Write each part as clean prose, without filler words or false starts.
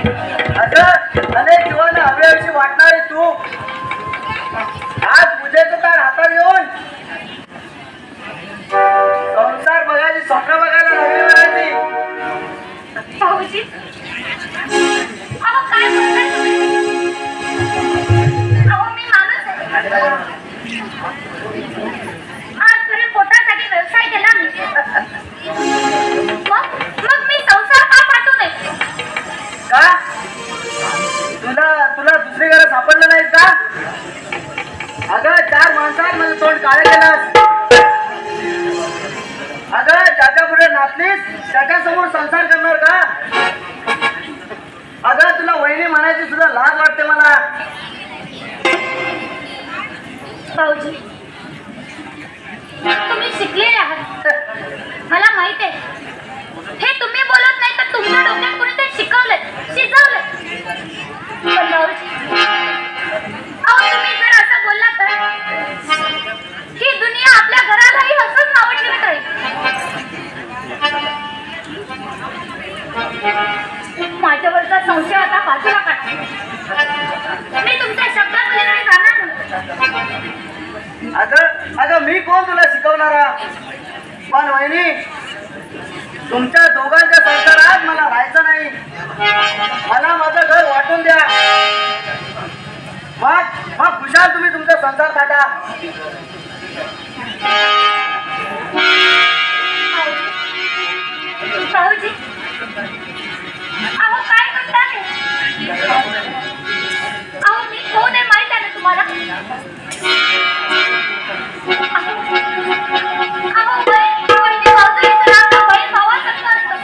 अगं अनेक जीवन हवेशी वाटणारे तू आज पूजेचं ताण हातात घेऊन संसार बघायची स्वप्न बघायला लागली म्हणायची. भाऊजी अहो काय बोलताय तुम्ही? अहो मी माणूस आहे. आजपर्यंत पोटासाठी व्यवसाय केला मी. मग मी संसार का पाठवू नये? का तुला दुसरी गरज सापडलं नाही का? अगं 4 माणसात माझं तोंड काळं केलंस. अगं ज्याच्या पुढे नाचलीस त्याच्या समोर संसार करणार का? अगं तुला वहिनी म्हणायची सुद्धा लाज वाटते मला. भाऊजी तुम्ही शिकलेले आहात मला माहित आहे. हे तुम्ही बोलत नाही तर तुमच्या डोक्यात कोणीतरी शिकवलंय शिजवलंय. पण भाऊजी अहो तुम्ही जर असं बोलला तर ही दुनिया आपल्या घरालाही हसून नावं ठेवत आहे. माझ्यावरचा संशय आता बाजूला काढा. मी तुमच्या शब्दापलीकडे जाणार नाही. अगं मी कोण तुला शिकवणारा? पण वहिनी तुमच्या दोघांच्या संसारात मला राहायचं नाही. मला माझं घर वाटून द्या. मग खुशाल तुम्ही तुमचा संसार काटा. भाऊजी अहो काय म्हणताय? अहो मी कोण आहे माहित आहे ना तुम्हाला? अहो बहीण भाऊजाईचं नातं बहीण भावासारखं असतं.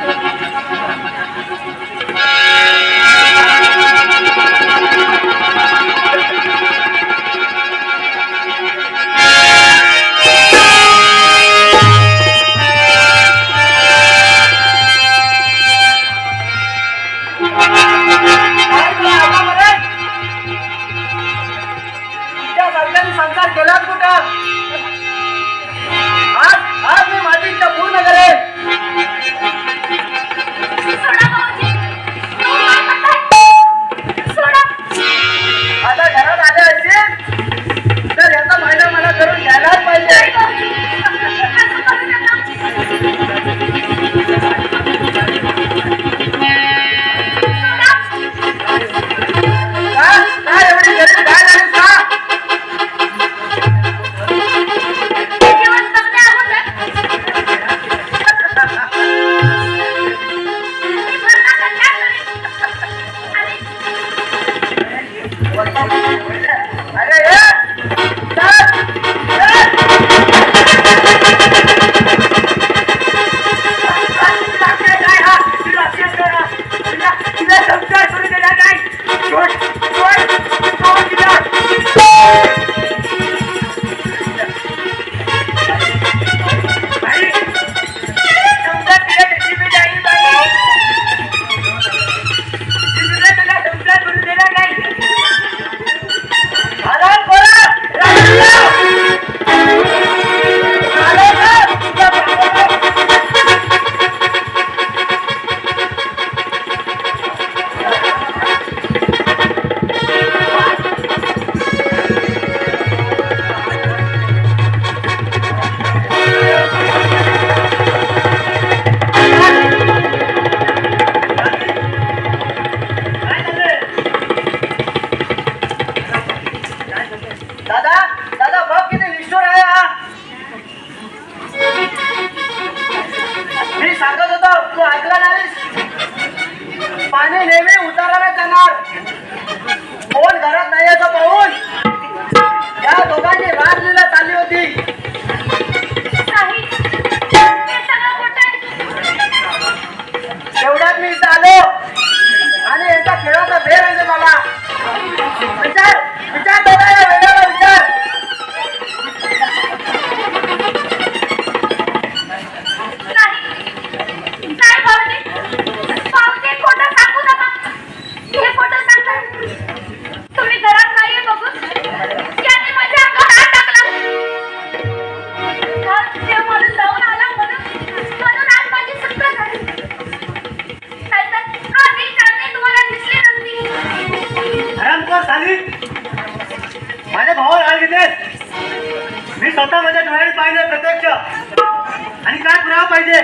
आला पाहिजे.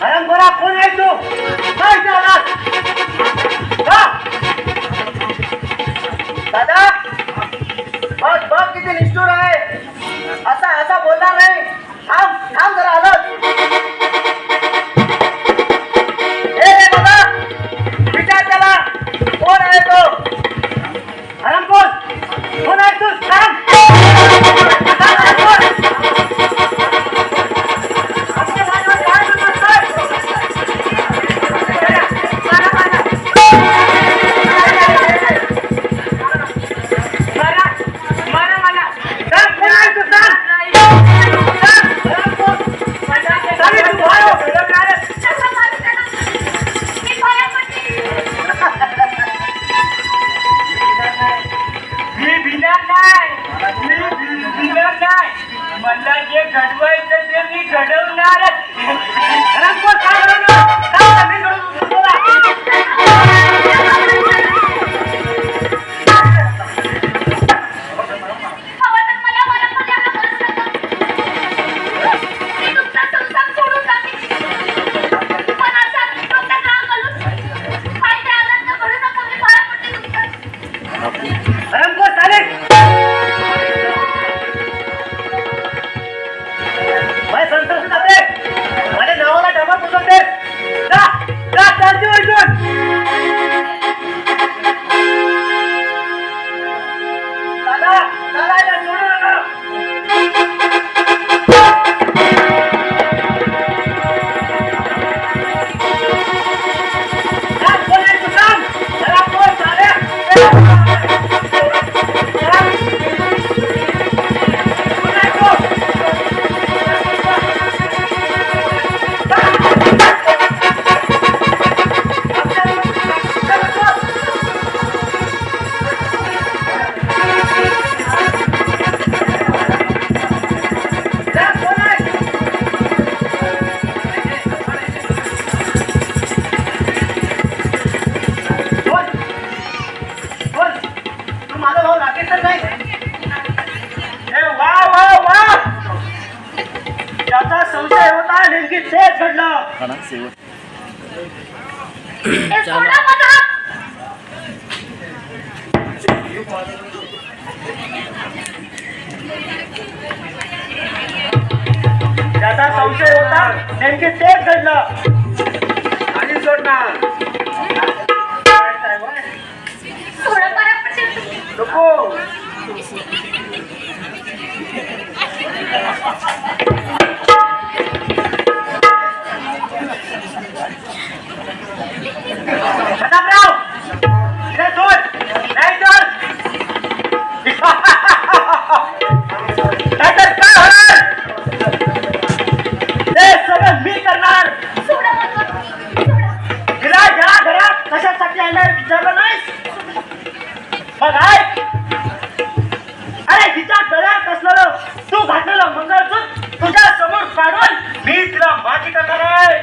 हरमखोरा कोण आहे तू? का इथे आलास? का? दादा बघ बघ किती निष्ठुर आहे. असा असा बोलणार नाही. थांब थांब जरा आलोच. ए दादा विचार त्याला कोण आहे तो? हरमखोर कोण आहे तू? सांग. मला जे घडवायचं ते मी घडवणार. त्याचा संशय होता नेमकी तेच घडलं. त्याचा संशय होता नेमकी तेच घडलं. आणि सोडणार नको. अरे तिच्या गळ्यात असलेलं तू घातलेलं मंगळसूत्र तुझ्या समोर काढून मी तिला माझी करणार आहे.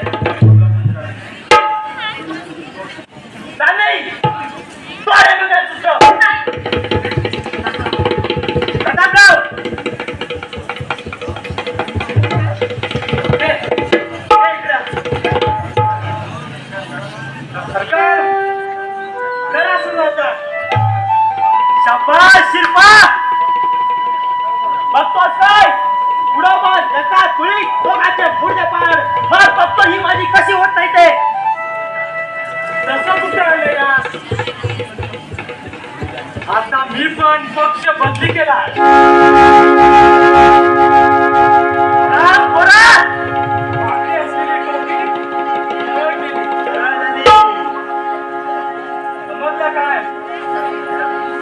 नाही तू आहे मंगळसूत्र. प्रतापराव सरकार करा सुरुवात. शाबास शिल्पा. बघतोस काय? पुढं बघ. एका तुळी दोघांचे पुढचे पाड. मग बघतो ही माझी कशी होत नाही ते. तसं कुठे आलेला? आता मी पण पक्ष बदली केला. समजलं काय?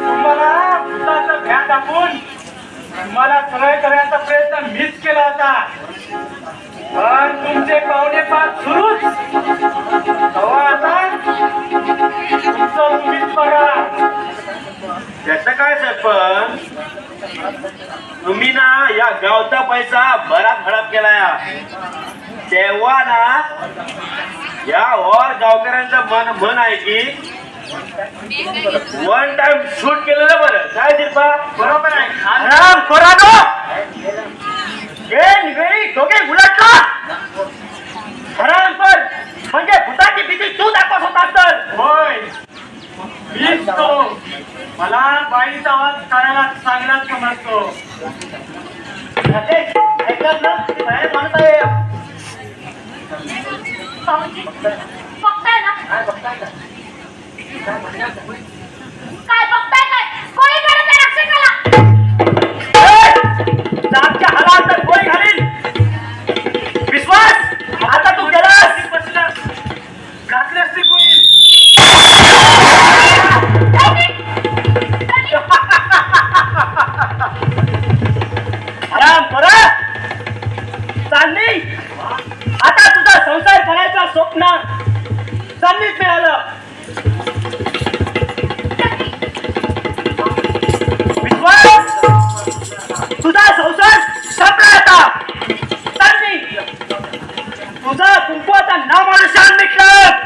तुम्हाला भूताचं ध्यान दाखवून मला सरळ करण्याचा प्रयत्न मीच केला होता. पण तुमचे पावणे पाच सुरूच. आता तुमचं तुम्हीच बघा. त्याचं काय सरपंच? तुम्ही ना या गावचा पैसा बराच हडप केलाय. तेव्हा ना या और गावकऱ्यांचं मन आहे की वन टाइम शूट केलेलं बरं. काय शिल्पा? बरोबर आहे. आराम करा दोघे उलटला. म्हणजे भूताची भीती तू दाखवत होता तर होय मीच तो. मला बाईचा आवाज काढायला चांगलाच समजतो. ऐकलं ना ती बाहेर माणूस आहे. भाऊजी बघताय ना काय बघताय का? काय बघताय काय कोणी करत आहे रक्षकाला. नाकच्या हातात तर गोळी घालील. विश्वास आता तू गेलास बसलास घातली असती कोणी. आराम करा चांदणी. आता तुझा संसार करायचा स्वप्न चांदणीत मिळालं. विश्वास तुझा संसार संपला आता. चांदणी तुझा कुंकवाचा नामानुसार मिटलं.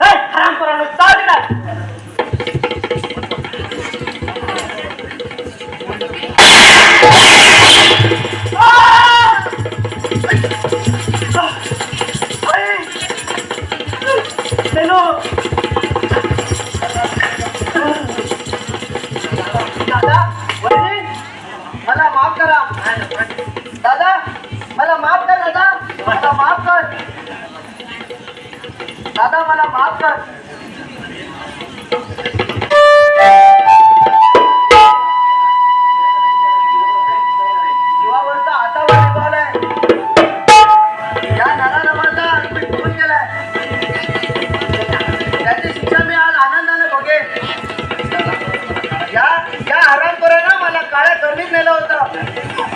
हराम करा चाल दिला. दादा वहिनी मला माफ करा. दादा मला माफ कर. दादा मला माफ कर. दादा मला माफ कर. जीवावरचा हातावर निभावलाय. या नानाला माझा मी फोन केलाय. त्याची शिक्षा मी आज आनंदाने भोगेन. या हरामखोरानं मला काळ्या करणीत नेलं होतं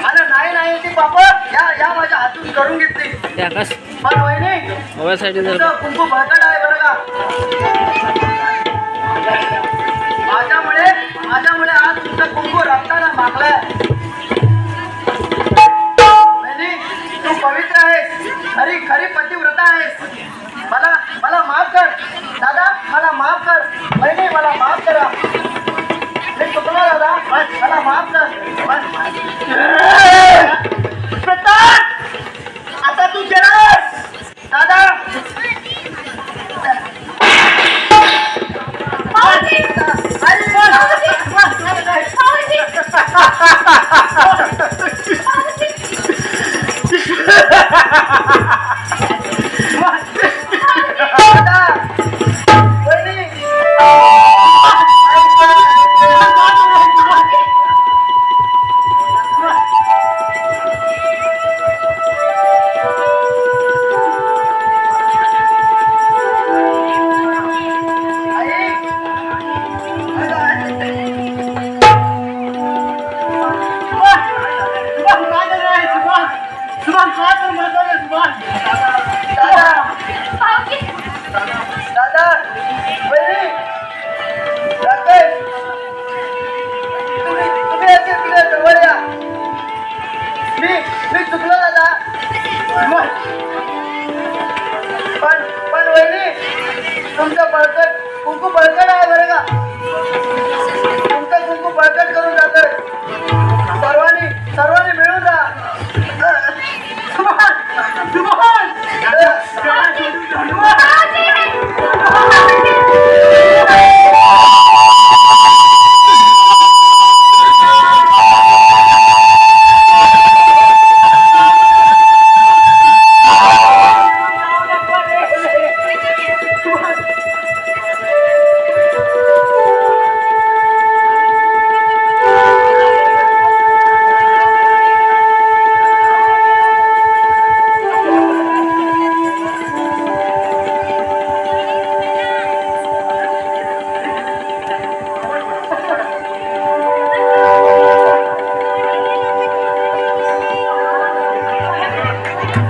आणि नाही ती पाप या माझ्या हातून करून घेतली. पण वहिनी तुमचं कुंकू बळकट आहे बरं का. माझ्यामुळे आज तुमचं कुंकू रक्ताना मागलाय. वहिनी तू पवित्र आहेस. खरी पतिव्रता आहेस. मला माफ कर. दादा मला माफ कर. वहिनी मला माफ करा. मी चुकलो दादा. मला माफ कर. आता तू गेलास. दादा भाऊजी दादा वहिनी भाऊजी दादा वहिनी राकेश तुम्ही असे तिला जवळ या. मी चुकलो दादा. पण वहिनी तुमचं बळकट कुंकू बळकट आहे बरं का. तुमचं कुंकू बळकट करून जातं. सर्वांनी